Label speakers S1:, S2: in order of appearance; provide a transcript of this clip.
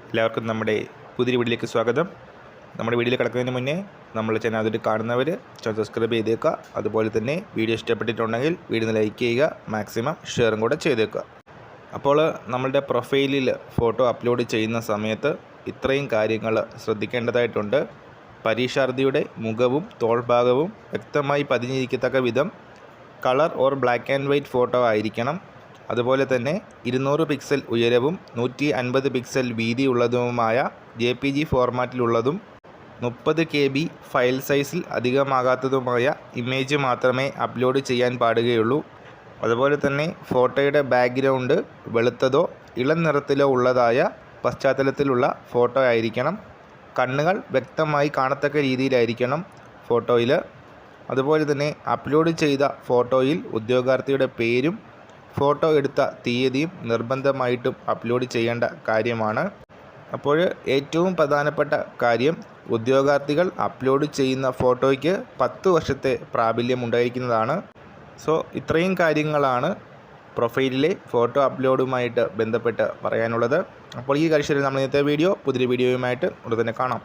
S1: എല്ലാവർക്കും നമ്മുടെ പുതിയ വീഡിയോയിലേക്ക് സ്വാഗതം. നമ്മുടെ വീഡിയോയിൽ കിടക്കുന്നതിന് മുന്നേ നമ്മൾ ചാനൽ അതിൽ കാണുന്നവർ ചാനൽ സബ്സ്ക്രൈബ് ചെയ്തേക്കുക. അതുപോലെ തന്നെ വീഡിയോ ഇഷ്ടപ്പെട്ടിട്ടുണ്ടെങ്കിൽ വീഡിയോ ലൈക്ക് ചെയ്യുക, മാക്സിമം ഷെയറും കൂടെ ചെയ്തേക്കുക. അപ്പോൾ നമ്മളുടെ പ്രൊഫൈലിൽ ഫോട്ടോ അപ്ലോഡ് ചെയ്യുന്ന സമയത്ത് ഇത്രയും കാര്യങ്ങൾ ശ്രദ്ധിക്കേണ്ടതായിട്ടുണ്ട്. പരീക്ഷാർത്ഥിയുടെ മുഖവും തോൾഭാഗവും വ്യക്തമായി പതിഞ്ഞിരിക്കത്തക്ക വിധം colour or black and white photo ആയിരിക്കണം. അതുപോലെ തന്നെ 200 പിക്സൽ ഉയരവും 150 പിക്സൽ വീതിയുള്ളതുമായ JPG ഫോർമാറ്റിലുള്ളതും 30 KB ഫയൽ സൈസിൽ അധികമാകാത്തതുമായ ഇമേജ് മാത്രമേ അപ്ലോഡ് ചെയ്യാൻ പാടുകയുള്ളൂ. അതുപോലെ തന്നെ ഫോട്ടോയുടെ ബാക്ക്ഗ്രൗണ്ട് വെളുത്തതോ ഇളം നിറത്തിലോ ഉള്ളതായ പശ്ചാത്തലത്തിലുള്ള ഫോട്ടോ ആയിരിക്കണം. കണ്ണുകൾ വ്യക്തമായി കാണത്തക്ക രീതിയിലായിരിക്കണം ഫോട്ടോയിൽ. അതുപോലെ തന്നെ അപ്ലോഡ് ചെയ്ത ഫോട്ടോയിൽ ഉദ്യോഗാർത്ഥിയുടെ പേരും ഫോട്ടോ എടുത്ത തീയതിയും നിർബന്ധമായിട്ടും അപ്ലോഡ് ചെയ്യേണ്ട കാര്യമാണ്. അപ്പോൾ ഏറ്റവും പ്രധാനപ്പെട്ട കാര്യം, ഉദ്യോഗാർത്ഥികൾ അപ്ലോഡ് ചെയ്യുന്ന ഫോട്ടോയ്ക്ക് 10 വർഷത്തെ പ്രാബല്യം ഉണ്ടായിരിക്കുന്നതാണ്. ഇത്രയും കാര്യങ്ങളാണ് പ്രൊഫൈലിലെ ഫോട്ടോ അപ്ലോഡുമായിട്ട് ബന്ധപ്പെട്ട് പറയാനുള്ളത്. അപ്പോൾ ഈ കാഴ്ചയിൽ നമ്മൾ ഇന്നത്തെ വീഡിയോ പുതിയ വീഡിയോയുമായിട്ട് ഉടൻ തന്നെ കാണാം.